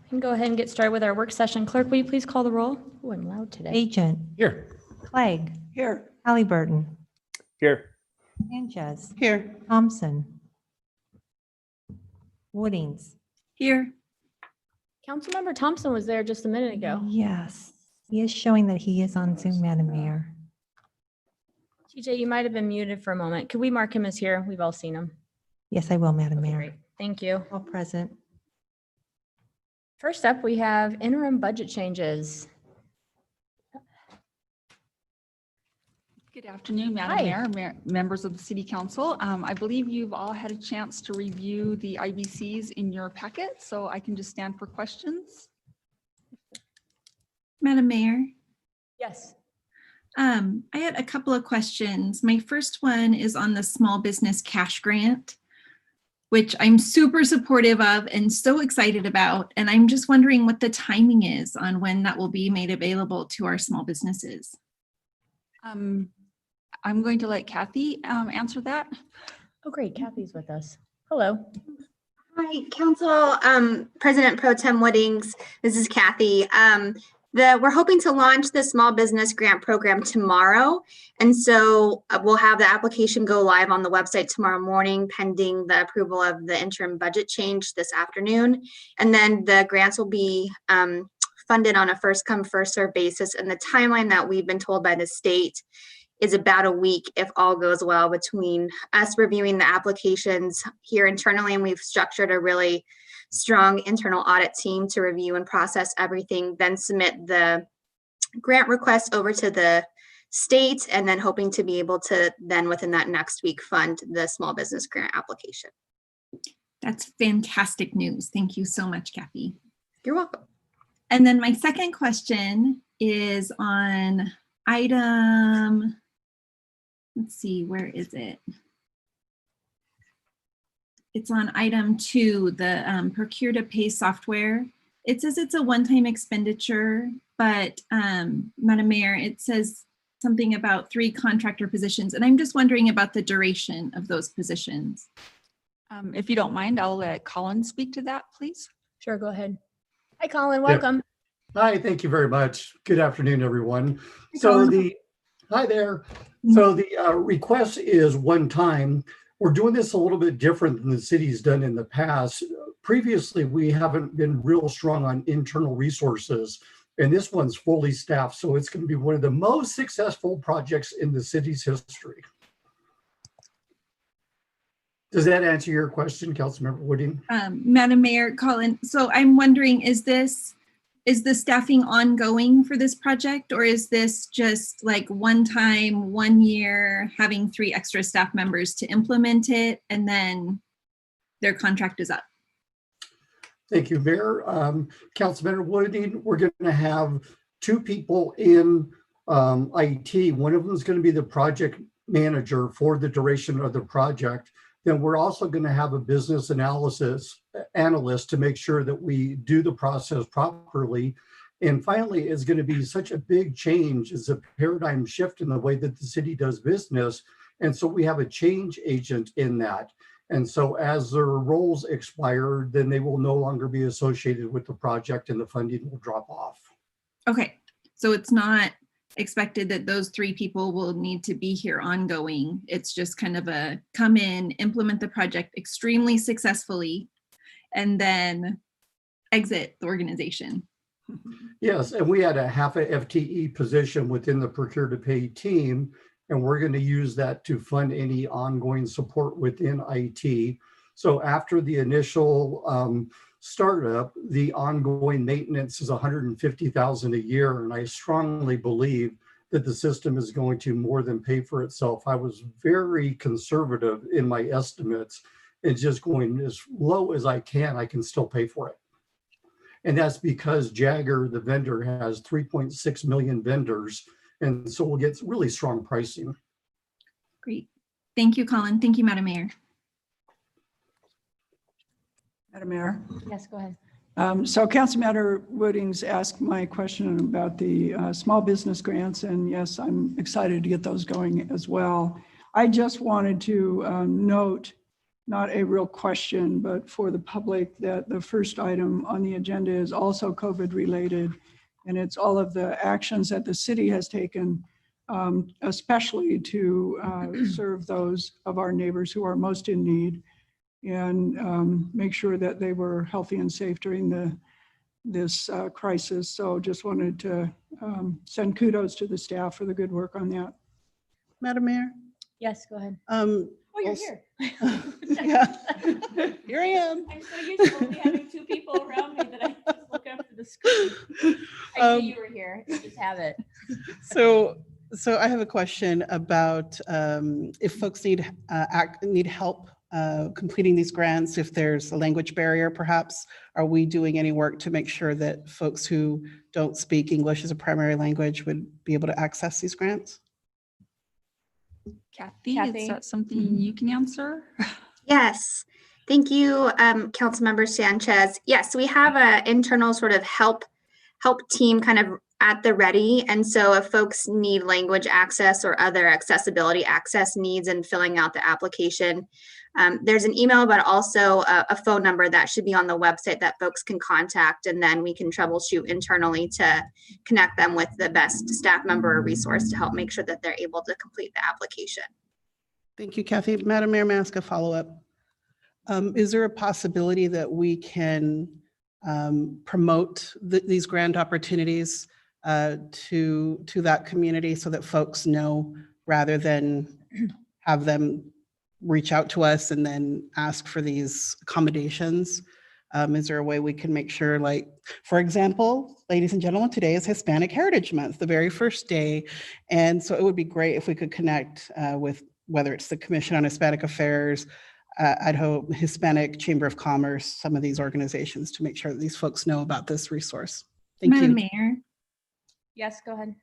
We can go ahead and get started with our work session. Clerk, will you please call the roll? Oh, I'm loud today. Agent. Here. Clegg. Here. Halliburton. Here. Sanchez. Here. Thompson. Woodings. Here. Councilmember Thompson was there just a minute ago. Yes, he is showing that he is on Zoom, Madam Mayor. TJ, you might have been muted for a moment. Could we mark him as here? We've all seen him. Yes, I will, Madam Okay, Mayor. great. Thank you. All present. First up, we have interim budget changes. Good afternoon, Madam Mayor, members of the City Council. I believe you've all had a chance to review the IBCs in your packet, so I can just stand for questions. Madam Mayor, Yes. I had a couple of questions. My first one is on the small business cash grant, which I'm super supportive of and so excited about. And I'm just wondering what the timing is on when that will be made available to our small businesses. I'm going to let Kathy answer that. Oh, great. Kathy's with us. Hello. Hi, Council President Pro Tem Woodings. This is Kathy. We're hoping to launch the small business grant program tomorrow. And so we'll have the application go live on the website tomorrow morning, pending the approval of the interim budget change this afternoon. And then the grants will be funded on a first come, first served basis. And the timeline that we've been told by the state is about a week, if all goes well, between us reviewing the applications here internally, and we've structured a really strong internal audit team to review and process everything, then submit the grant request over to the state, and then hoping to be able to then within that next week fund the small business grant application. That's fantastic news. Thank you so much, Kathy. You're welcome. And then my second question is on item, let's see, where is it? It's on item 2, the procure to pay software. It says it's a one-time expenditure, but Madam Mayor, it says something about 3 contractor positions. And I'm just wondering about the duration of those positions. If you don't mind, I'll let Colin speak to that, please. Sure, go ahead. Hi, Colin. Welcome. Hi, thank you very much. Good afternoon, everyone. Colin. Hi there. So the request is one time. We're doing this a little bit different than the city's done in the past. Previously, we haven't been real strong on internal resources, and this one's fully staffed. So it's going to be one of the most successful projects in the city's history. Does that answer your question, Councilmember Wooding? Madam Mayor, Colin, so I'm wondering, is the staffing ongoing for this project, or is this just like one time, 1 year, having 3 extra staff members to implement it, and then their contract is up? Thank you, Mayor. Councilmember Wooding, we're going to have 2 people in IT. One of them is going to be the project manager for the duration of the project. Then we're also going to have a business analyst to make sure that we do the process properly. And finally, it's going to be such a big change. It's a paradigm shift in the way that the city does business. And so we have a change agent in that. And so as their roles expire, then they will no longer be associated with the project and the funding will drop off. Okay, so it's not expected that those 3 people will need to be here ongoing. It's just kind of a come in, implement the project extremely successfully, and then exit the organization. Yes, and we had a half a FTE position within the procure to pay team, and we're going to use that to fund any ongoing support within IT. So after the initial startup, the ongoing maintenance is $150,000 a year, and I strongly believe that the system is going to more than pay for itself. I was very conservative in my estimates and just going as low as I can still pay for it. And that's because Jagger, the vendor, has 3.6 million vendors, and so we'll get really strong pricing. Great. Thank you, Colin. Thank you, Madam Mayor. Madam Mayor. Yes, go ahead. So Councilmember Woodings asked my question about the small business grants, and yes, I'm excited to get those going as well. I just wanted to note not a real question, but for the public, that the first item on the agenda is also COVID related. And it's all of the actions that the city has taken, especially to serve those of our neighbors who are most in need, and make sure that they were healthy and safe during this crisis. So just wanted to send kudos to the staff for the good work on that. Madam Mayor? Yes, go ahead. Oh, you're also- here. Yeah, here I am. I'm so used to only having two people around me that I just look up to the screen. I knew you were here. You just have it. So I have a question about if folks need help completing these grants, if there's a language barrier, perhaps, are we doing any work to make sure that folks who don't speak English as a primary language would be able to access these grants? Kathy, Kathy? is that something you can answer? Yes, thank you, Councilmember Sanchez. Yes, we have an internal sort of help team kind of at the ready. And so if folks need language access or other accessibility access needs in filling out the application, there's an email, but also a phone number that should be on the website that folks can contact, and then we can troubleshoot internally to connect them with the best staff member or resource to help make sure that they're able to complete the application. Thank you, Kathy. Madam Mayor, may I ask a follow-up? Is there a possibility that we can promote these grant opportunities to that community so that folks know, rather than have them reach out to us and then ask for these accommodations? Is there a way we can make sure, like, for example, ladies and gentlemen, today is Hispanic Heritage Month, the very first day. And so it would be great if we could connect with, whether it's the Commission on Hispanic Affairs, Idaho Hispanic Chamber of Commerce, some of these organizations, to make sure that these folks know about this resource. Thank Madam you. Mayor, Yes, go ahead.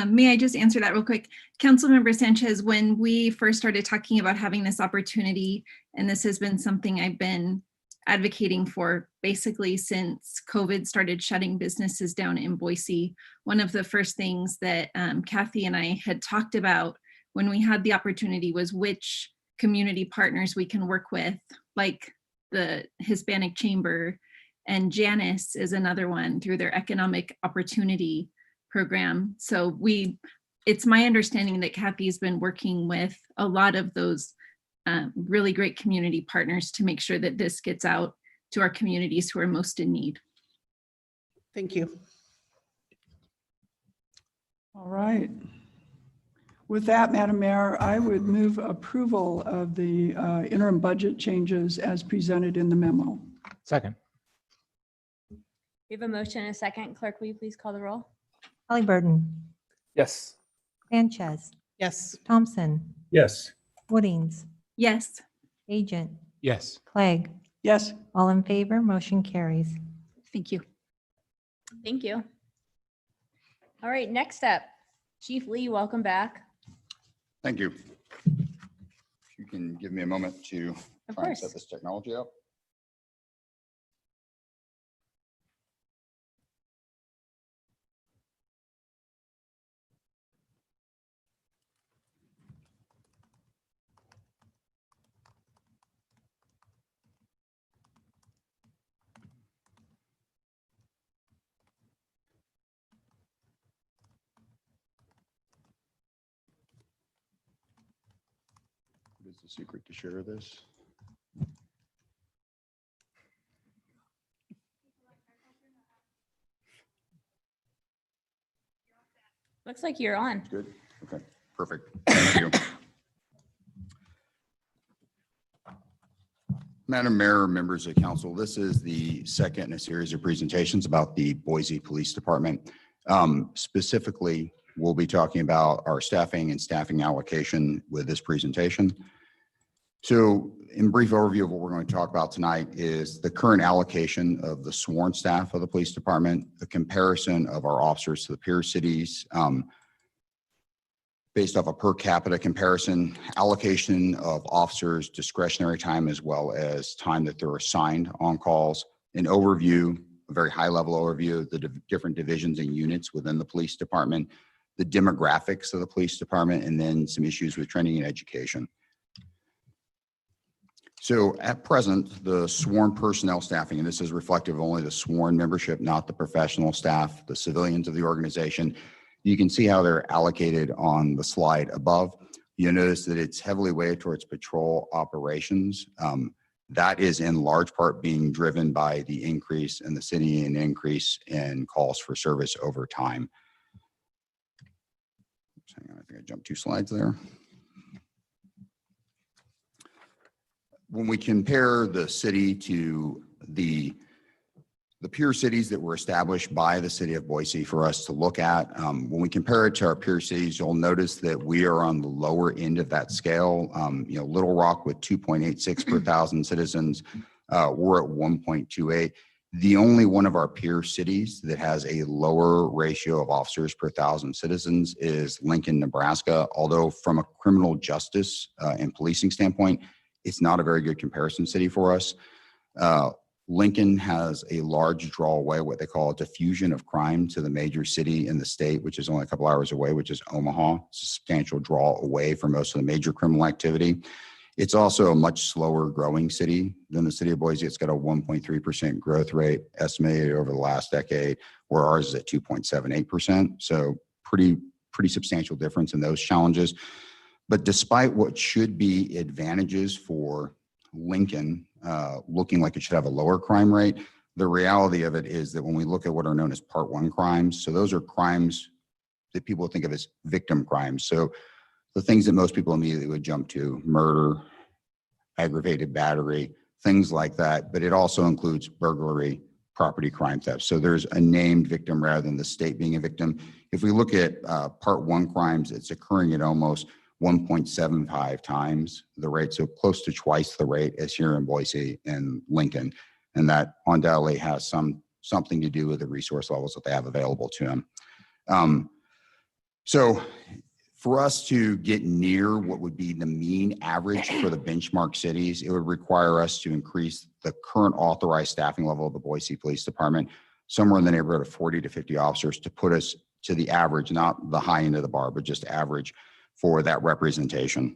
may I just answer that real quick? Councilmember Sanchez, when we first started talking about having this opportunity, and this has been something I've been advocating for basically since COVID started shutting businesses down in Boise, one of the first things that Kathy and I had talked about when we had the opportunity was which community partners we can work with, like the Hispanic Chamber, and Janice is another one through their economic opportunity program. So it's my understanding that Kathy's been working with a lot of those really great community partners to make sure that this gets out to our communities who are most in need. Thank you. All right. With that, Madam Mayor, I would move approval of the interim budget changes as presented in the memo. Second. We have a motion and a second. Clerk, will you please call the roll? Halliburton, Yes. Sanchez, Yes. Thompson, Yes. Woodings, Yes. Agent, Yes. Clegg, Yes. all in favor, motion carries. Thank you. Thank you. All right, next up, Chief Lee, welcome back. Thank you. If you can give me a moment to Of try and course. set this technology up. What is the secret to share this? Looks like you're on. Good. Okay, perfect. Thank you. Madam Mayor, members of council, this is the second in a series of presentations about the Boise Police Department. Specifically, we'll be talking about our staffing and staffing allocation with this presentation. So in brief overview of what we're going to talk about tonight is the current allocation of the sworn staff of the police department, the comparison of our officers to the peer cities, based off a per capita comparison, allocation of officers' discretionary time, as well as time that they're assigned on calls, an overview, a very high level overview of the different divisions and units within the police department, the demographics of the police department, and then some issues with training and education. So at present, the sworn personnel staffing, and this is reflective of only the sworn membership, not the professional staff, the civilians of the organization. You can see how they're allocated on the slide above. You'll notice that it's heavily weighted towards patrol operations. That is in large part being driven by the increase in the city and increase in calls for service over time. Hang on, I think I jumped 2 slides there. When we compare the city to the peer cities that were established by the city of Boise for us to look at, when we compare it to our peer cities, you'll notice that we are on the lower end of that scale. Little Rock with 2.86 per thousand citizens, we're at 1.28. The only one of our peer cities that has a lower ratio of officers per thousand citizens is Lincoln, Nebraska. Although from a criminal justice and policing standpoint, it's not a very good comparison city for us. Lincoln has a large draw away, what they call a diffusion of crime to the major city in the state, which is only a couple hours away, which is Omaha. It's a substantial draw away from most of the major criminal activity. It's also a much slower growing city than the city of Boise. It's got a 1.3% growth rate estimated over the last decade, where ours is at 2.78%. So pretty substantial difference in those challenges. But despite what should be advantages for Lincoln, looking like it should have a lower crime rate, the reality of it is that when we look at what are known as Part 1 crimes, so those are crimes that people think of as victim crimes. So the things that most people immediately would jump to: murder, aggravated battery, things like that. But it also includes burglary, property crime theft. So there's a named victim rather than the state being a victim. If we look at Part 1 crimes, it's occurring at almost 1.75 times the rate, so close to twice the rate as here in Boise and Lincoln. And that undoubtedly has something to do with the resource levels that they have available to them. So for us to get near what would be the mean average for the benchmark cities, it would require us to increase the current authorized staffing level of the Boise Police Department somewhere in the neighborhood of 40 to 50 officers to put us to the average, not the high end of the bar, but just average for that representation.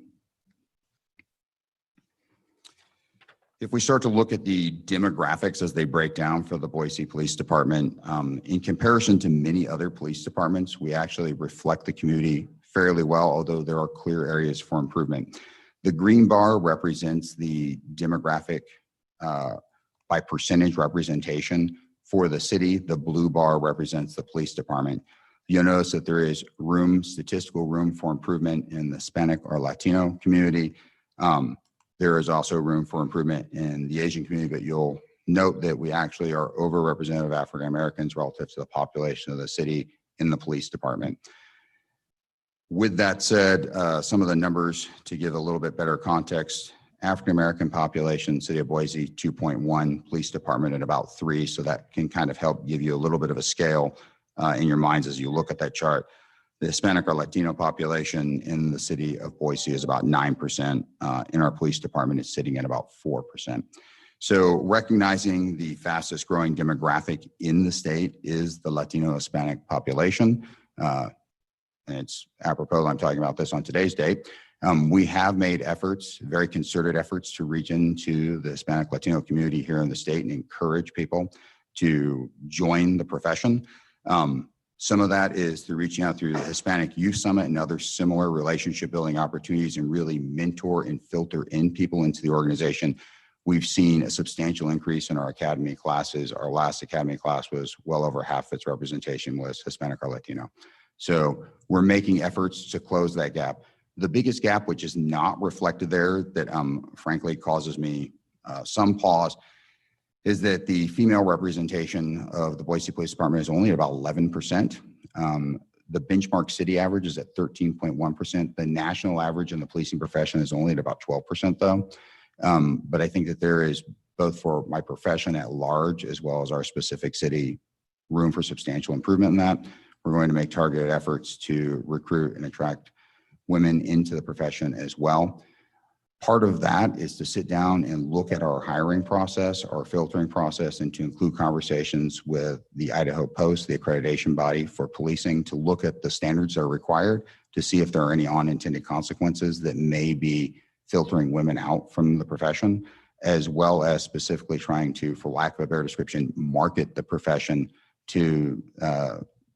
If we start to look at the demographics as they break down for the Boise Police Department, in comparison to many other police departments, we actually reflect the community fairly well, although there are clear areas for improvement. The green bar represents the demographic by percentage representation for the city. The blue bar represents the police department. You'll notice that there is statistical room for improvement in the Hispanic or Latino community. There is also room for improvement in the Asian community, but you'll note that we actually are overrepresented of African Americans relative to the population of the city in the police department. With that said, some of the numbers to give a little bit better context: African American population, city of Boise, 2.1, police department at about 3. So that can kind of help give you a little bit of a scale in your minds as you look at that chart. The Hispanic or Latino population in the city of Boise is about 9%. In our police department, it's sitting at about 4%. So recognizing the fastest growing demographic in the state is the Latino Hispanic population. And it's apropos I'm talking about this on today's date. We have made efforts, very concerted efforts, to reach into the Hispanic Latino community here in the state and encourage people to join the profession. Some of that is through reaching out through the Hispanic Youth Summit and other similar relationship building opportunities, and really mentor and filter in people into the organization. We've seen a substantial increase in our academy classes. Our last academy class was well over half its representation was Hispanic or Latino. So we're making efforts to close that gap. The biggest gap, which is not reflected there, that frankly causes me some pause, is that the female representation of the Boise Police Department is only about 11%. The benchmark city average is at 13.1%. The national average in the policing profession is only at about 12% though. But I think that there is, both for my profession at large as well as our specific city, room for substantial improvement in that. We're going to make targeted efforts to recruit and attract women into the profession as well. Part of that is to sit down and look at our hiring process, our filtering process, and to include conversations with the Idaho Post, the accreditation body for policing, to look at the standards that are required to see if there are any unintended consequences that may be filtering women out from the profession, as well as specifically trying to, for lack of a better description, market the profession to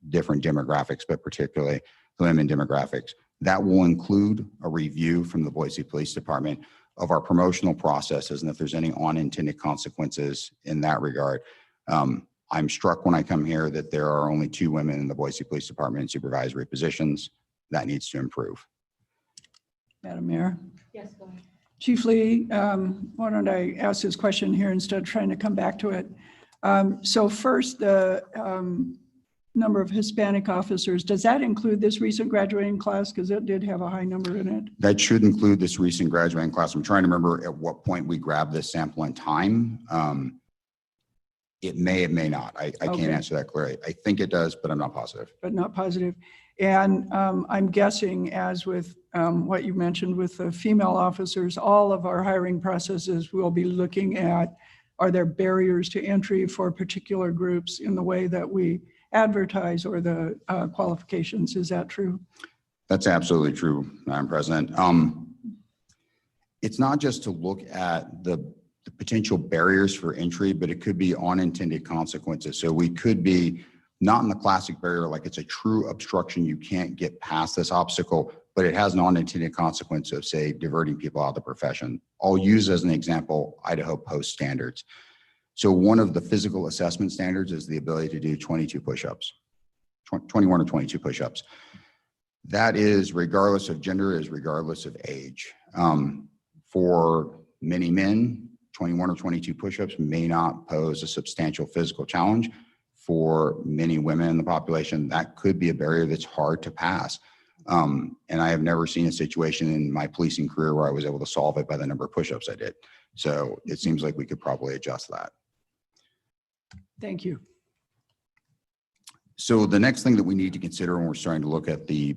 different demographics, but particularly women demographics. That will include a review from the Boise Police Department of our promotional processes and if there's any unintended consequences in that regard. I'm struck when I come here that there are only 2 women in the Boise Police Department in supervisory positions. That needs to improve. Madam Mayor. Yes, go ahead. Chief Lee, why don't I ask this question here instead of trying to come back to it? So first, the number of Hispanic officers, does that include this recent graduating class? Because it did have a high number in it. That should include this recent graduating class. I'm trying to remember at what point we grabbed this sample in time. It may not. I Okay. can't answer that clearly. I think it does, but I'm not positive. But not positive. And I'm guessing, as with what you mentioned with the female officers, all of our hiring processes will be looking at, are there barriers to entry for particular groups in the way that we advertise or the qualifications? Is that true? That's absolutely true, Madam President. It's not just to look at the potential barriers for entry, but it could be unintended consequences. So we could be not in the classic barrier, like it's a true obstruction, you can't get past this obstacle, but it has an unintended consequence of, say, diverting people out of the profession. I'll use as an example, Idaho Post standards. So one of the physical assessment standards is the ability to do 22 push-ups, 21 or 22 push-ups. That is regardless of gender, is regardless of age. For many men, 21 or 22 push-ups may not pose a substantial physical challenge. For many women in the population, that could be a barrier that's hard to pass. And I have never seen a situation in my policing career where I was able to solve it by the number of push-ups I did. So it seems like we could probably adjust that. Thank you. So the next thing that we need to consider when we're starting to look at the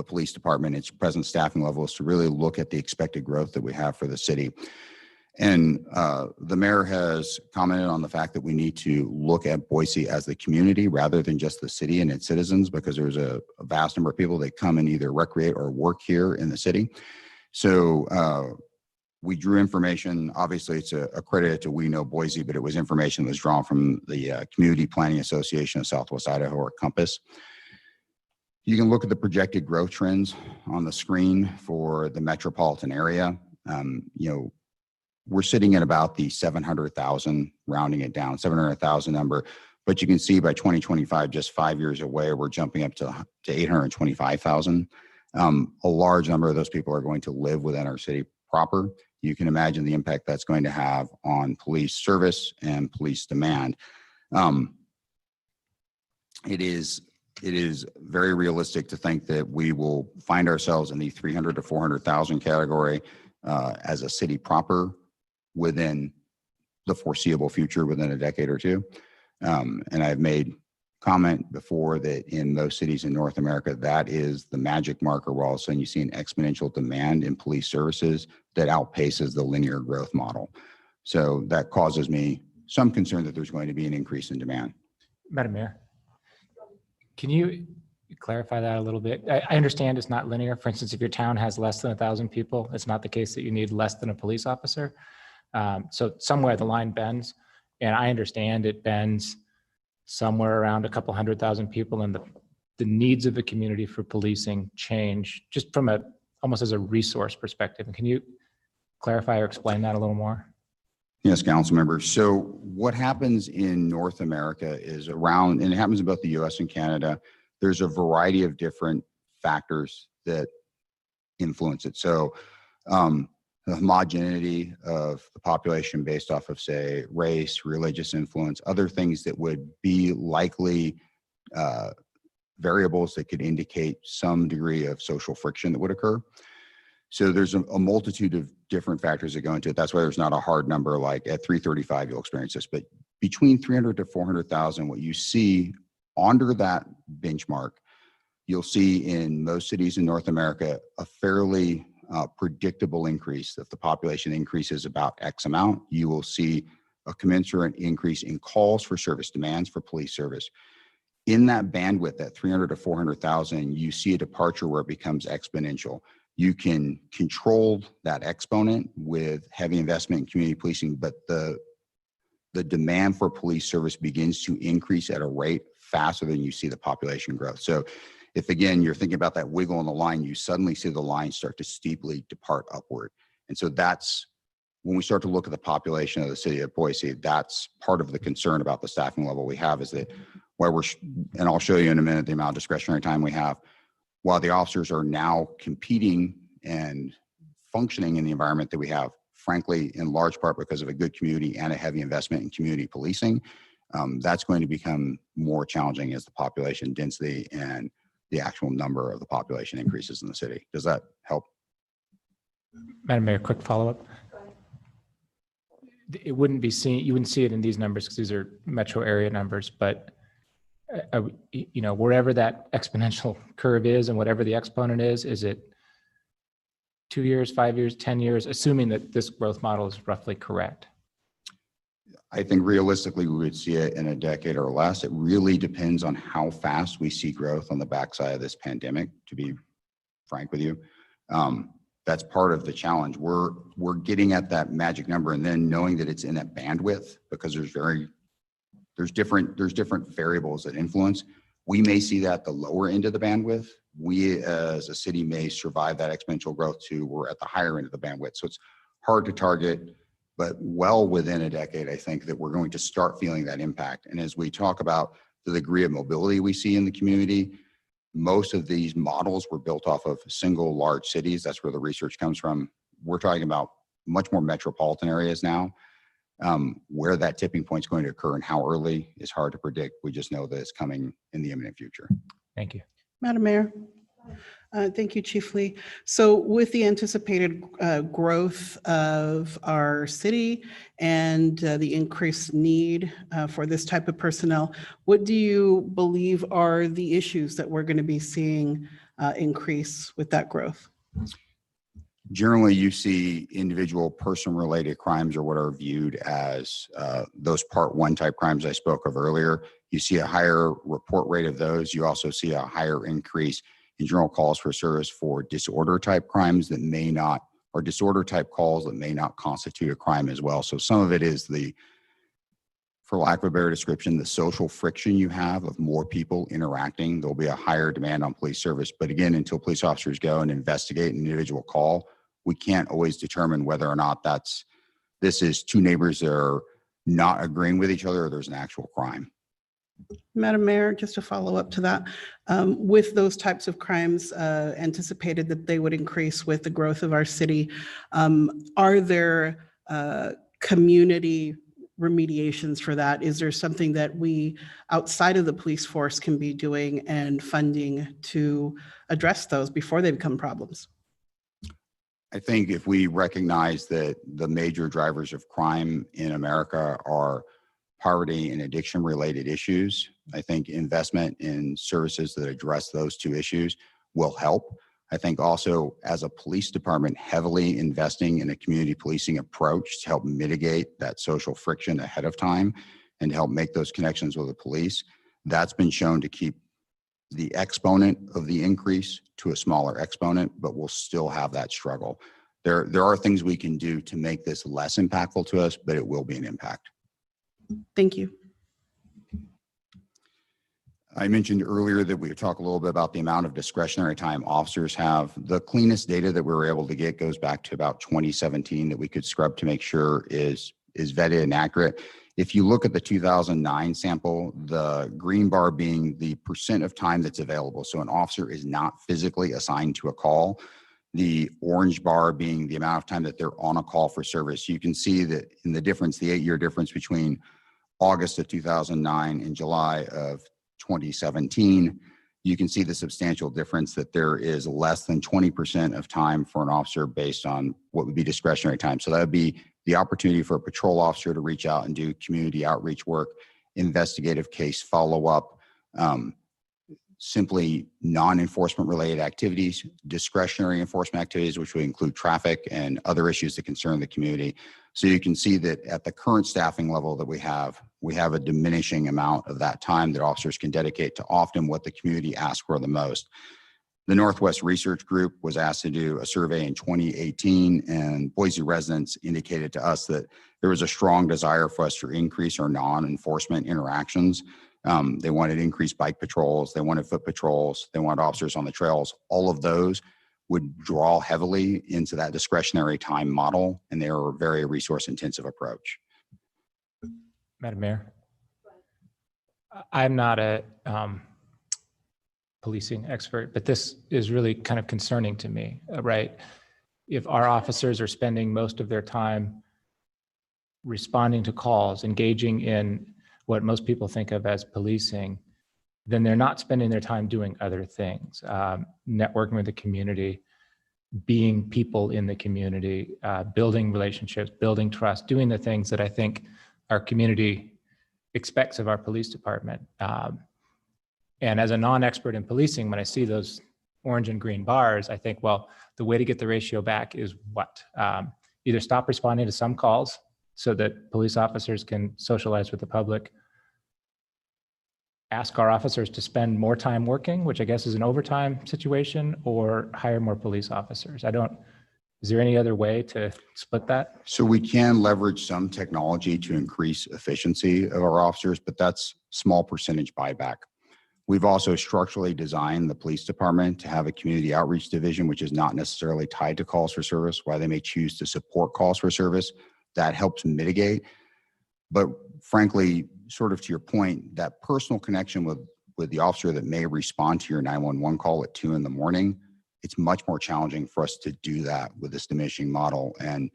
police department, its present staffing level, is to really look at the expected growth that we have for the city. And the mayor has commented on the fact that we need to look at Boise as the community rather than just the city and its citizens, because there's a vast number of people that come and either recreate or work here in the city. So we drew information. Obviously, it's a credit to We Know Boise, but it was information that was drawn from the Community Planning Association of Southwest Idaho, or COMPAS. You can look at the projected growth trends on the screen for the metropolitan area. We're sitting at about the 700,000, rounding it down, 700,000 number. But you can see by 2025, just 5 years away, we're jumping up to 825,000. A large number of those people are going to live within our city proper. You can imagine the impact that's going to have on police service and police demand. It is very realistic to think that we will find ourselves in the 300 to 400,000 category as a city proper within the foreseeable future, within a decade or two. And I've made comment before that in most cities in North America, that is the magic marker where all of a sudden you see an exponential demand in police services that outpaces the linear growth model. So that causes me some concern that there's going to be an increase in demand. Madam Mayor, can you clarify that a little bit? I understand it's not linear. For instance, if your town has less than 1,000 people, it's not the case that you need less than a police officer. So somewhere the line bends, and I understand it bends somewhere around a couple 100,000 people, and the needs of the community for policing change just from almost as a resource perspective. And can you clarify or explain that a little more? Yes, council members. So what happens in North America is and it happens in both the US and Canada, there's a variety of different factors that influence it. So the homogeneity of the population based off of, say, race, religious influence, other things that would be likely variables that could indicate some degree of social friction that would occur. So there's a multitude of different factors that go into it. That's why there's not a hard number like at 335 you'll experience this, but between 300 to 400,000, what you see under that benchmark, you'll see in most cities in North America a fairly predictable increase. If the population increases about X amount, you will see a commensurate increase in calls for service, demands for police service. In that bandwidth, at 300 to 400,000, you see a departure where it becomes exponential. You can control that exponent with heavy investment in community policing, but the demand for police service begins to increase at a rate faster than you see the population growth. So if again, you're thinking about that wiggle on the line, you suddenly see the line start to steeply depart upward. And so that's when we start to look at the population of the city of Boise, that's part of the concern about the staffing level we have is that while and I'll show you in a minute the amount of discretionary time we have, while the officers are now competing and functioning in the environment that we have, frankly, in large part because of a good community and a heavy investment in community policing, that's going to become more challenging as the population density and the actual number of the population increases in the city. Does that help? Madam Mayor, quick follow-up. It wouldn't be seen, you wouldn't see it in these numbers because these are metro area numbers, but wherever that exponential curve is and whatever the exponent is it 2 years, 5 years, 10 years, assuming that this growth model is roughly correct? I think realistically, we would see it in a decade or less. It really depends on how fast we see growth on the backside of this pandemic, to be frank with you. That's part of the challenge. We're getting at that magic number and then knowing that it's in that bandwidth because there's different variables that influence. We may see that the lower end of the bandwidth. We as a city may survive that exponential growth too. We're at the higher end of the bandwidth. So it's hard to target, but well within a decade, I think that we're going to start feeling that impact. And as we talk about the degree of mobility we see in the community, most of these models were built off of single large cities. That's where the research comes from. We're talking about much more metropolitan areas now. Where that tipping point is going to occur and how early is hard to predict. We just know that it's coming in the imminent future. Thank you. Madam Mayor. Thank you, Chief Lee. So with the anticipated growth of our city and the increased need for this type of personnel, what do you believe are the issues that we're going to be seeing increase with that growth? Generally, you see individual person-related crimes or what are viewed as those Part 1 type crimes I spoke of earlier. You see a higher report rate of those. You also see a higher increase in general calls for service for disorder type crimes that may not, or disorder type calls that may not constitute a crime as well. So some of it is for lack of a better description, the social friction you have of more people interacting. There'll be a higher demand on police service. But again, until police officers go and investigate an individual call, we can't always determine whether or not this is two neighbors that are not agreeing with each other or there's an actual crime. Madam Mayor, just to follow up to that, with those types of crimes anticipated that they would increase with the growth of our city, are there community remediations for that? Is there something that we outside of the police force can be doing and funding to address those before they become problems? I think if we recognize that the major drivers of crime in America are poverty and addiction related issues, I think investment in services that address those two issues will help. I think also as a police department, heavily investing in a community policing approach to help mitigate that social friction ahead of time and help make those connections with the police, that's been shown to keep the exponent of the increase to a smaller exponent, but we'll still have that struggle. There are things we can do to make this less impactful to us, but it will be an impact. Thank you. I mentioned earlier that we would talk a little bit about the amount of discretionary time officers have. The cleanest data that we were able to get goes back to about 2017 that we could scrub to make sure is vetted and accurate. If you look at the 2009 sample, the green bar being the percent of time that's available. So an officer is not physically assigned to a call. The orange bar being the amount of time that they're on a call for service. You can see that in the difference, the 8-year difference between August of 2009 and July of 2017, you can see the substantial difference that there is less than 20% of time for an officer based on what would be discretionary time. So that would be the opportunity for a patrol officer to reach out and do community outreach work, investigative case follow-up, simply non-enforcement related activities, discretionary enforcement activities, which would include traffic and other issues that concern the community. So you can see that at the current staffing level that we have a diminishing amount of that time that officers can dedicate to often what the community asks for the most. The Northwest Research Group was asked to do a survey in 2018, and Boise residents indicated to us that there was a strong desire for us to increase our non-enforcement interactions. They wanted increased bike patrols, they wanted foot patrols, they wanted officers on the trails. All of those would draw heavily into that discretionary time model, and they are a very resource-intensive approach. Madam Mayor, I'm not a policing expert, but this is really kind of concerning to me, right? If our officers are spending most of their time responding to calls, engaging in what most people think of as policing, then they're not spending their time doing other things, networking with the community, being people in the community, building relationships, building trust, doing the things that I think our community expects of our police department. And as a non-expert in policing, when I see those orange and green bars, I think, well, the way to get the ratio back is what? Either stop responding to some calls so that police officers can socialize with the public, ask our officers to spend more time working, which I guess is an overtime situation, or hire more police officers. Is there any other way to split that? So we can leverage some technology to increase efficiency of our officers, but that's small percentage buyback. We've also structurally designed the police department to have a community outreach division, which is not necessarily tied to calls for service, while they may choose to support calls for service. That helps mitigate. But frankly, sort of to your point, that personal connection with the officer that may respond to your 911 call at 2 a.m, it's much more challenging for us to do that with this diminishing model. And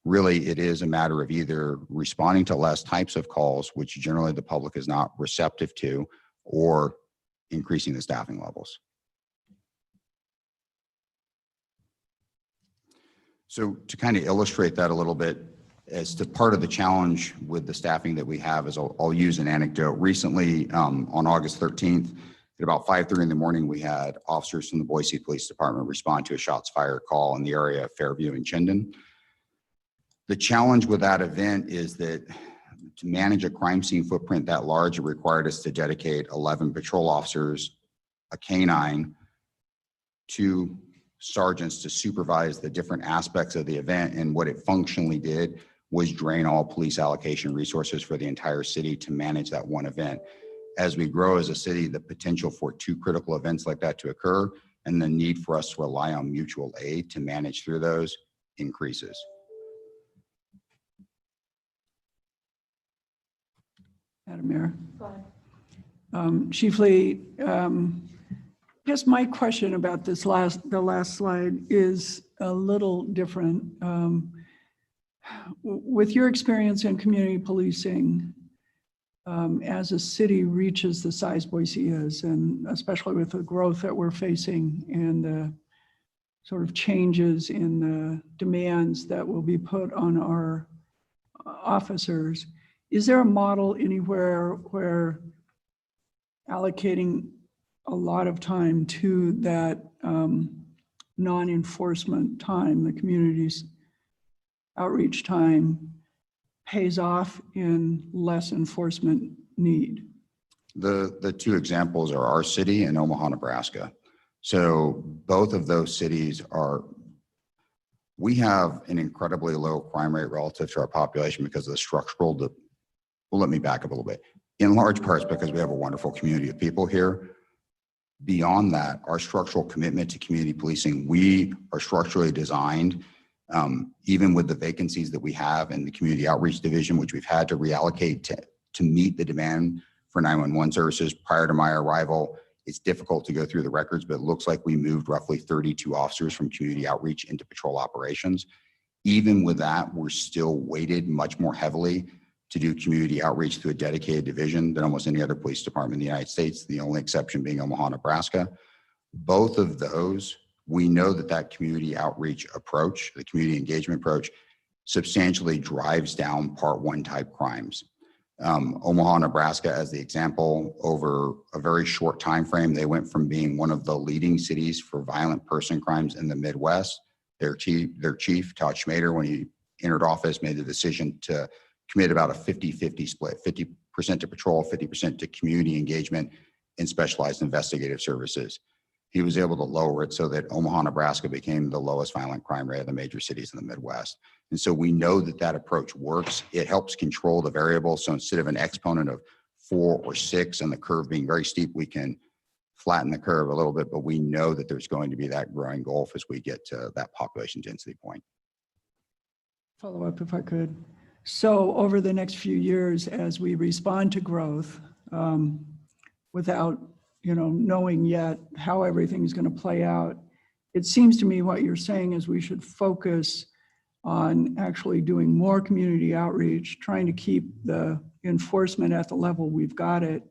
really, it is a matter of either responding to less types of calls, which generally the public is not receptive to, or increasing the staffing levels. So to kind of illustrate that a little bit, as to part of the challenge with the staffing that we have is I'll use an anecdote. Recently, on August 13th, at about 5:30 in the morning, we had officers from the Boise Police Department respond to a shots fired call in the area of Fairview and Chinden. The challenge with that event is that to manage a crime scene footprint that large, it required us to dedicate 11 patrol officers, a canine, 2 sergeants to supervise the different aspects of the event. And what it functionally did was drain all police allocation resources for the entire city to manage that one event. As we grow as a city, the potential for 2 critical events like that to occur and the need for us to rely on mutual aid to manage through those increases. Madam Mayor. Chiefly, I guess my question about the last slide is a little different. With your experience in community policing, as a city reaches the size Boise is, and especially with the growth that we're facing and the sort of changes in the demands that will be put on our officers, is there a model anywhere where allocating a lot of time to that non-enforcement time, the community's outreach time, pays off in less enforcement need? The 2 examples are our city and Omaha, Nebraska. So both of those cities we have an incredibly low crime rate relative to our population because of the structural, well, let me back up a little bit. In large parts because we have a wonderful community of people here. Beyond that, our structural commitment to community policing, we are structurally designed, even with the vacancies that we have in the community outreach division, which we've had to reallocate to meet the demand for 911 services. Prior to my arrival, it's difficult to go through the records, but it looks like we moved roughly 32 officers from community outreach into patrol operations. Even with that, we're still weighted much more heavily to do community outreach through a dedicated division than almost any other police department in the United States, the only exception being Omaha, Nebraska. Both of those, we know that community outreach approach, the community engagement approach, substantially drives down Part 1 type crimes. Omaha, Nebraska, as the example, over a very short time frame, they went from being one of the leading cities for violent person crimes in the Midwest. Their chief, Todd Schmader, when he entered office, made the decision to commit about a 50-50 split, 50% to patrol, 50% to community engagement and specialized investigative services. he was able to lower it so that Omaha, Nebraska became the lowest violent crime rate of the major cities in the Midwest. And so we know that that approach works. It helps control the variable. So instead of an exponent of 4 or 6 and the curve being very steep, we can flatten the curve a little bit, but we know that there's going to be that growing gulf as we get to that population density point. Follow up if I could. So over the next few years, as we respond to growth, without knowing yet how everything is going to play out, it seems to me what you're saying is we should focus on actually doing more community outreach, trying to keep the enforcement at the level we've got it,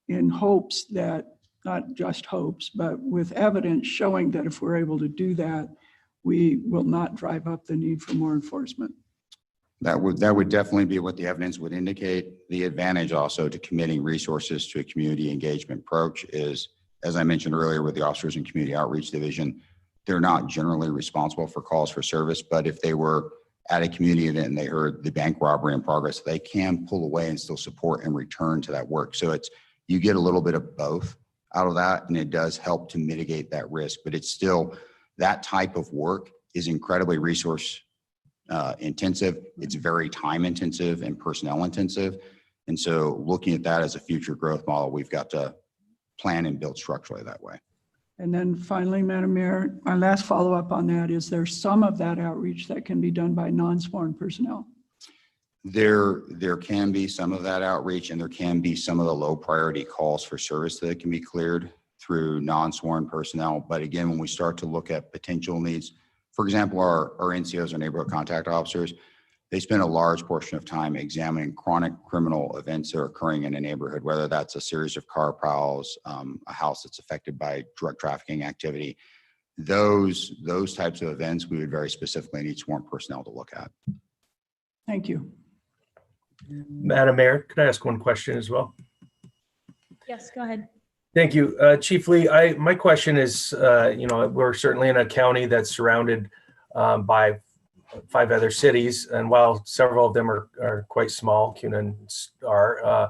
in hopes that, not just hopes, but with evidence showing that if we're able to do that, we will not drive up the need for more enforcement. That would definitely be what the evidence would indicate. The advantage also to committing resources to a community engagement approach is, as I mentioned earlier with the Officers and Community Outreach Division, they're not generally responsible for calls for service, but if they were at a community event and they heard the bank robbery in progress, they can pull away and still support and return to that work. So you get a little bit of both out of that, and it does help to mitigate that risk, but it's still, that type of work is incredibly resource intensive. It's very time intensive and personnel intensive. And so looking at that as a future growth model, we've got to plan and build structurally that way. And then finally, Madam Mayor, my last follow-up on that is there some of that outreach that can be done by non-sworn personnel? There can be some of that outreach, and there can be some of the low priority calls for service that can be cleared through non-sworn personnel. But again, when we start to look at potential needs, for example, our NCOs, our neighborhood contact officers, they spend a large portion of time examining chronic criminal events that are occurring in a neighborhood, whether that's a series of car prowls, a house that's affected by drug trafficking activity. Those types of events, we would very specifically need sworn personnel to look at. Thank you. Madam Mayor, could I ask one question as well? Yes, go ahead. Thank you. Chief Lee, my question is, we're certainly in a county that's surrounded by 5 other cities, and while several of them are quite small, Cunan are,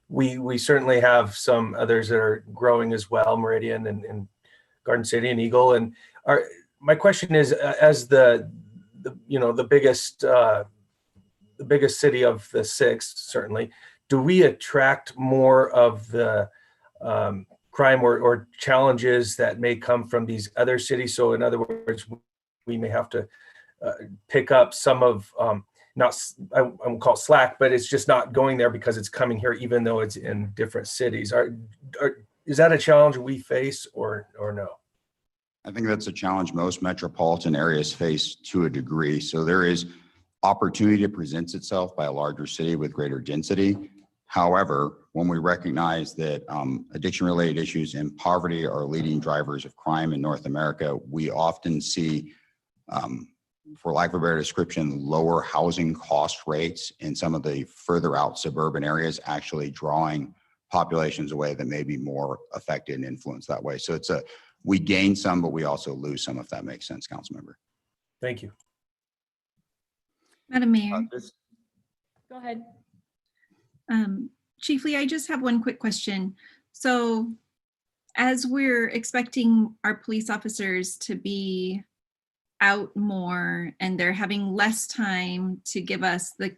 we certainly have some others that are growing as well, Meridian and Garden City and Eagle. And my question is, as the biggest city of the 6, certainly, do we attract more of the crime or challenges that may come from these other cities? So in other words, we may have to pick up some of, I won't call it slack, but it's just not going there because it's coming here, even though it's in different cities. Is that a challenge we face or no? I think that's a challenge most metropolitan areas face to a degree. So there is opportunity that presents itself by a larger city with greater density. However, when we recognize that addiction-related issues and poverty are leading drivers of crime in North America, we often see, for lack of a better description, lower housing cost rates in some of the further out suburban areas, actually drawing populations away that may be more affected and influenced that way. So we gain some, but we also lose some, if that makes sense, Councilmember. Thank you. Madam Mayor. Go ahead. Chief Lee, I just have one quick question. So as we're expecting our police officers to be out more and they're having less time to give us the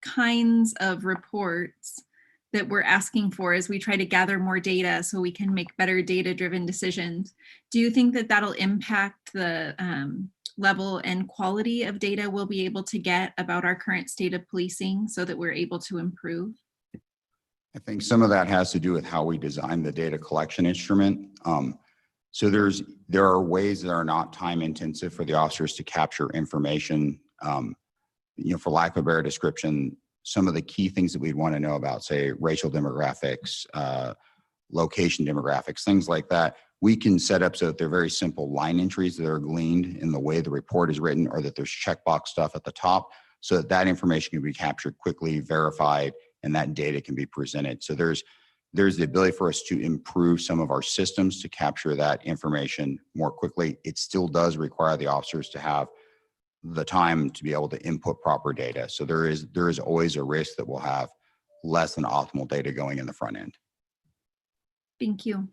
kinds of reports that we're asking for as we try to gather more data so we can make better data-driven decisions, do you think that that'll impact the level and quality of data we'll be able to get about our current state of policing so that we're able to improve? I think some of that has to do with how we design the data collection instrument. So there are ways that are not time intensive for the officers to capture information. For lack of a better description, some of the key things that we'd want to know about, say, racial demographics, location demographics, things like that, we can set up so that they're very simple line entries that are gleaned in the way the report is written, or that there's checkbox stuff at the top, so that that information can be captured quickly, verified, and that data can be presented. So there's the ability for us to improve some of our systems to capture that information more quickly. It still does require the officers to have the time to be able to input proper data. So there is always a risk that we'll have less than optimal data going in the front end. Thank you.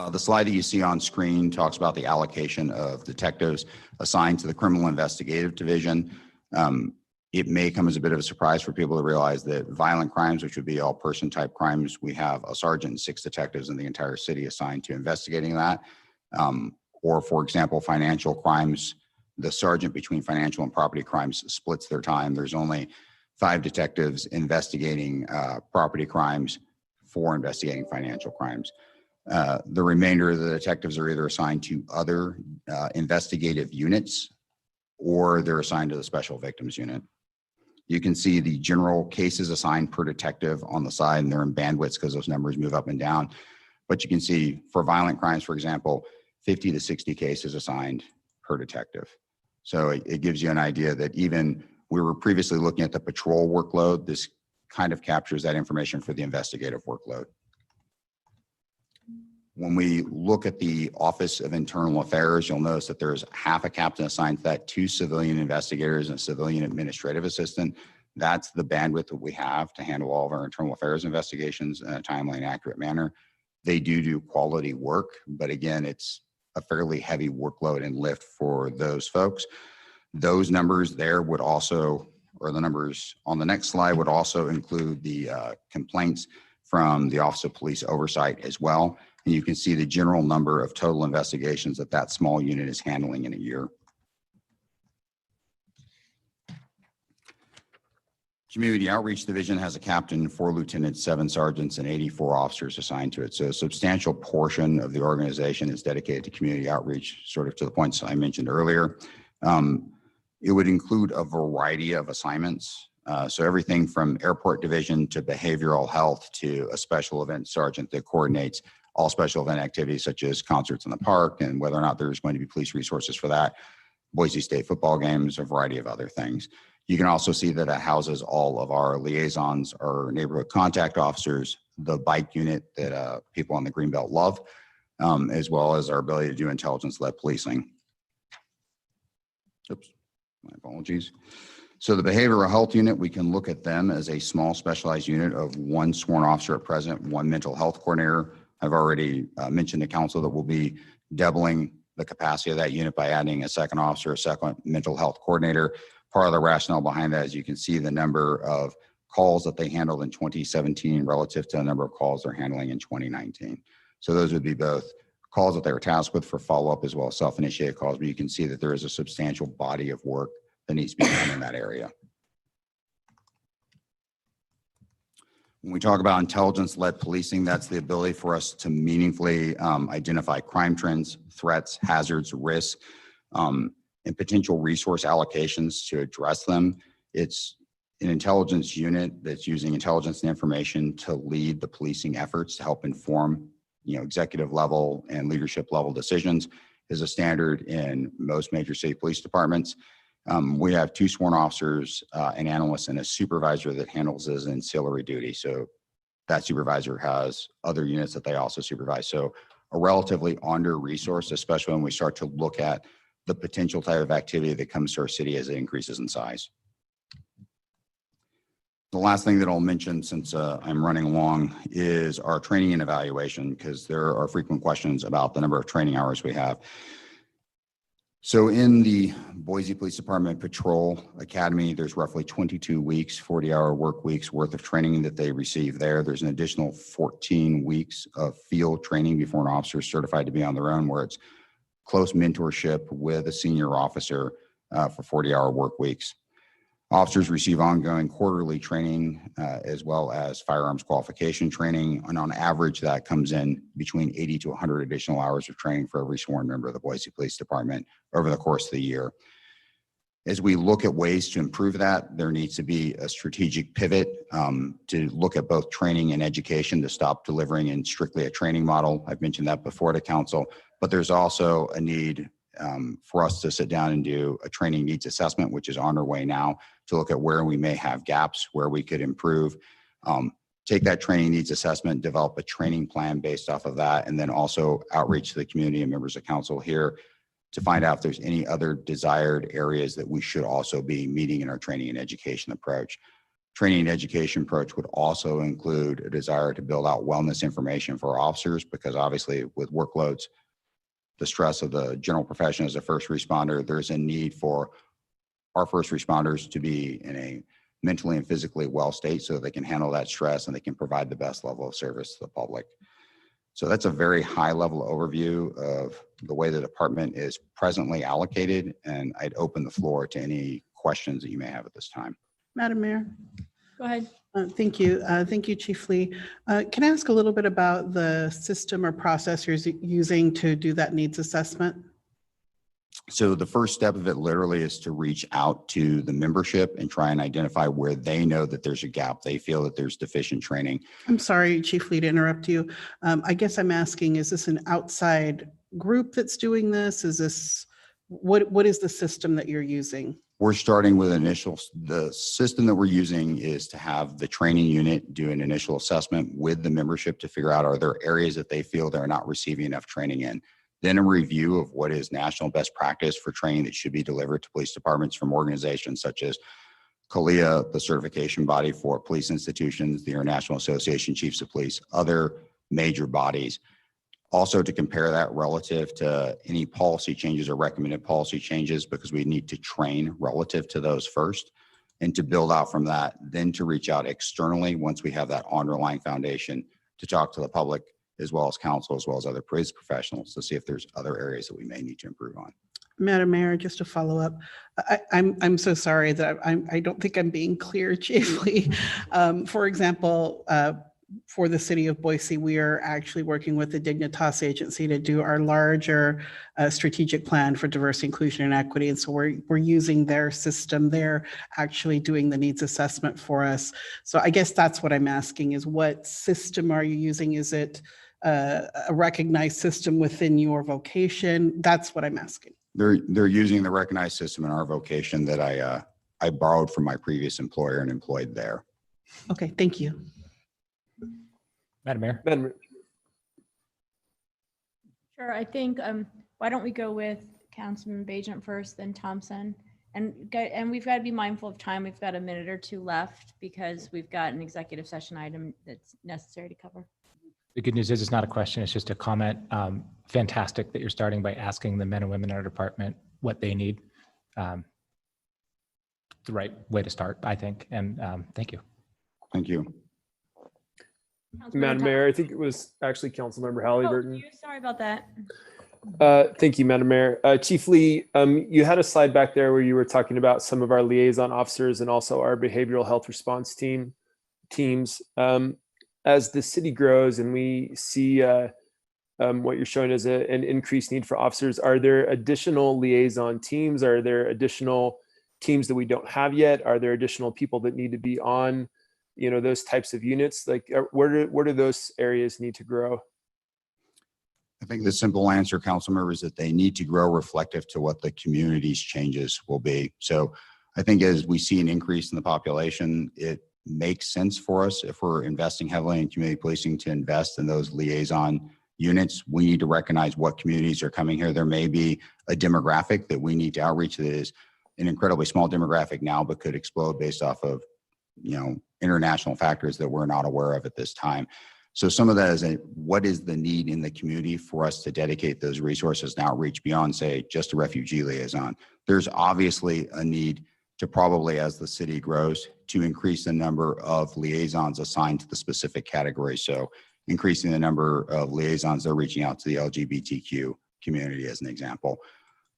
The slide that you see on screen talks about the allocation of detectives assigned to the Criminal Investigative Division. It may come as a bit of a surprise for people to realize that violent crimes, which would be all person type crimes, we have a sergeant and 6 detectives in the entire city assigned to investigating that. Or for example, financial crimes, the sergeant between financial and property crimes splits their time. There's only 5 detectives investigating property crimes, 4 investigating financial crimes. The remainder of the detectives are either assigned to other investigative units or they're assigned to the Special Victims Unit. You can see the general cases assigned per detective on the side, and they're in bandwidths because those numbers move up and down. But you can see for violent crimes, for example, 50 to 60 cases assigned per detective. So it gives you an idea that even we were previously looking at the patrol workload, this kind of captures that information for the investigative workload. When we look at the Office of Internal Affairs, you'll notice that there's half a captain assigned to that, 2 civilian investigators and a civilian administrative assistant. That's the bandwidth that we have to handle all of our internal affairs investigations in a timely and accurate manner. They do quality work, but again, it's a fairly heavy workload and lift for those folks. Those numbers there would also, or the numbers on the next slide would also include the complaints from the Office of Police Oversight as well. And you can see the general number of total investigations that that small unit is handling in a year. Community Outreach Division has a captain, 4 lieutenants, 7 sergeants, and 84 officers assigned to it. So a substantial portion of the organization is dedicated to community outreach, sort of to the points I mentioned earlier. It would include a variety of assignments. So everything from airport division to behavioral health to a special event sergeant that coordinates all special event activities such as concerts in the park and whether or not there's going to be police resources for that, Boise State football games, a variety of other things. You can also see that it houses all of our liaisons, our neighborhood contact officers, the bike unit that people on the Greenbelt love, as well as our ability to do intelligence-led policing. Oops, my apologies. So the behavioral health unit, we can look at them as a small specialized unit of 1 sworn officer at present, 1 mental health coordinator. I've already mentioned to council that we'll be doubling the capacity of that unit by adding a 2nd officer, a 2nd mental health coordinator. Part of the rationale behind that is you can see the number of calls that they handled in 2017 relative to the number of calls they're handling in 2019. So those would be both calls that they were tasked with for follow-up as well as self-initiated calls, but you can see that there is a substantial body of work that needs to be done in that area. When we talk about intelligence-led policing, that's the ability for us to meaningfully identify crime trends, threats, hazards, risks, and potential resource allocations to address them. It's an intelligence unit that's using intelligence and information to lead the policing efforts to help inform, executive level and leadership level decisions is a standard in most major city police departments. We have 2 sworn officers, an analyst, and a supervisor that handles his ancillary duty. So that supervisor has other units that they also supervise. So a relatively under-resourced, especially when we start to look at the potential type of activity that comes to our city as it increases in size. The last thing that I'll mention, since I'm running along, is our training and evaluation, because there are frequent questions about the number of training hours we have. So in the Boise Police Department Patrol Academy, there's roughly 22 weeks, 40-hour work weeks worth of training that they receive there. There's an additional 14 weeks of field training before an officer is certified to be on their own, where it's close mentorship with a senior officer for 40-hour work weeks. Officers receive ongoing quarterly training as well as firearms qualification training. And on average, that comes in between 80 to 100 additional hours of training for every sworn member of the Boise Police Department over the course of the year. As we look at ways to improve that, there needs to be a strategic pivot to look at both training and education to stop delivering in strictly a training model. I've mentioned that before to council, but there's also a need for us to sit down and do a training needs assessment, which is on our way now, to look at where we may have gaps, where we could improve. Take that training needs assessment, develop a training plan based off of that, and then also outreach to the community and members of council here to find out if there's any other desired areas that we should also be meeting in our training and education approach. training and education approach would also include a desire to build out wellness information for officers, because obviously with workloads, the stress of the general profession as a first responder, there's a need for our first responders to be in a mentally and physically well state so they can handle that stress and they can provide the best level of service to the public. So that's a very high level overview of the way the department is presently allocated, and I'd open the floor to any questions that you may have at this time. Madam Mayor. Go ahead. Thank you. Thank you, Chief Lee. Can I ask a little bit about the system or process you're using to do that needs assessment? So the first step of it literally is to reach out to the membership and try and identify where they know that there's a gap. They feel that there's deficient training. I'm sorry, Chief Lee, to interrupt you. I guess I'm asking, is this an outside group that's doing this? Is this, what is the system that you're using? We're starting with the system that we're using is to have the training unit do an initial assessment with the membership to figure out, are there areas that they feel they're not receiving enough training in? Then a review of what is national best practice for training that should be delivered to police departments from organizations such as CALIA, the certification body for police institutions, the International Association of Chiefs of Police, other major bodies. Also to compare that relative to any policy changes or recommended policy changes, because we need to train relative to those first, and to build out from that, then to reach out externally once we have that underlying foundation to talk to the public as well as council, as well as other police professionals to see if there's other areas that we may need to improve on. Madam Mayor, just to follow up, I'm so sorry that I don't think I'm being clear, Chief Lee. For example, for the city of Boise, we are actually working with the Dignitas agency to do our larger strategic plan for diversity, inclusion, and equity. And so we're using their system. They're actually doing the needs assessment for us. So I guess that's what I'm asking is, what system are you using? Is it a recognized system within your vocation? That's what I'm asking. They're using the recognized system in our vocation that I borrowed from my previous employer and employed there. Okay, thank you. Madam Mayor. Sure. I think, why don't we go with Councilman Bajent first, then Thompson? And we've got to be mindful of time. We've got a minute or two left because we've got an executive session item that's necessary to cover. The good news is it's not a question, it's just a comment. Fantastic that you're starting by asking the men and women in our department what they need. The right way to start, I think, and thank you. Thank you. Madam Mayor, I think it was actually Councilmember Halliburton. Sorry about that. Thank you, Madam Mayor. Chief Lee, you had a slide back there where you were talking about some of our liaison officers and also our behavioral health response teams. As the city grows and we see what you're showing as an increased need for officers, are there additional liaison teams? Are there additional teams that we don't have yet? Are there additional people that need to be on, those types of units? Like, where do those areas need to grow? I think the simple answer, council members, is that they need to grow reflective to what the community's changes will be. So I think as we see an increase in the population, it makes sense for us, if we're investing heavily in community policing, to invest in those liaison units. We need to recognize what communities are coming here. There may be a demographic that we need to outreach that is an incredibly small demographic now, but could explode based off of, international factors that we're not aware of at this time. So some of that is what is the need in the community for us to dedicate those resources and outreach beyond, say, just a refugee liaison. There's obviously a need to probably, as the city grows, to increase the number of liaisons assigned to the specific category. So increasing the number of liaisons that are reaching out to the LGBTQ community, as an example.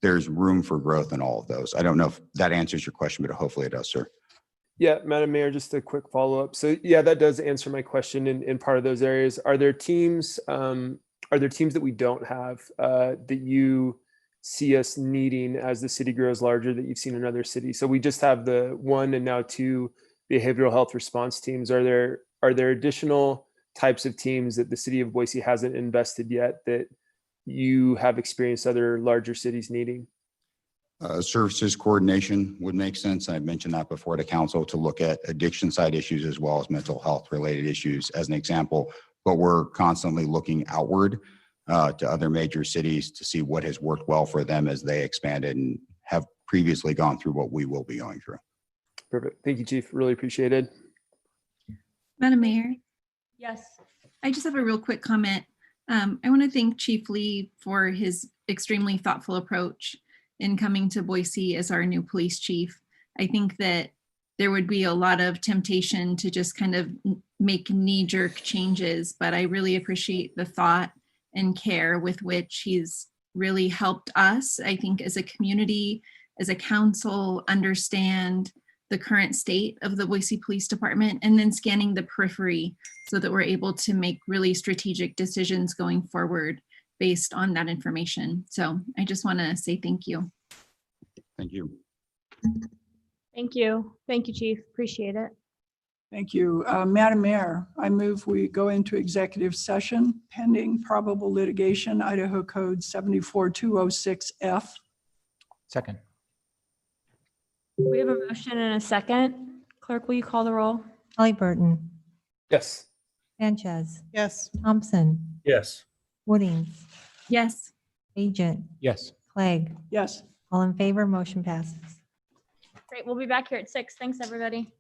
There's room for growth in all of those. I don't know if that answers your question, but hopefully it does, sir. Yeah, Madam Mayor, just a quick follow-up. So yeah, that does answer my question in part of those areas. Are there teams that we don't have that you see us needing as the city grows larger that you've seen in other cities? So we just have the 1 and now 2 behavioral health response teams. Are there additional types of teams that the city of Boise hasn't invested yet that you have experienced other larger cities needing? Services coordination would make sense. I've mentioned that before to council, to look at addiction side issues as well as mental health related issues as an example, but we're constantly looking outward to other major cities to see what has worked well for them as they expanded and have previously gone through what we will be going through. Perfect. Thank you, Chief. Really appreciated. Madam Mayor, Yes. I just have a real quick comment. I want to thank Chief Lee for his extremely thoughtful approach in coming to Boise as our new police chief. I think that there would be a lot of temptation to just kind of make knee-jerk changes, but I really appreciate the thought and care with which he's really helped us, I think, as a community, as a council, understand the current state of the Boise Police Department, and then scanning the periphery so that we're able to make really strategic decisions going forward based on that information. So I just want to say thank you. Thank you. Thank you. Thank you, Chief. Appreciate it. Thank you. Madam Mayor, I move we go into executive session pending probable litigation, Idaho Code 74206F. Second. We have a motion and a second. Clerk, will you call the roll? Holly Burton, Yes. Sanchez, Yes. Thompson, Yes. Woodings, Yes. Agent, Yes. Clegg. Yes. All in favor, motion passes. Great. We'll be back here at 6. Thanks, everybody.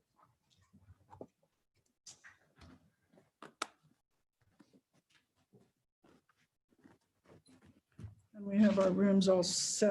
And we have our rooms all set.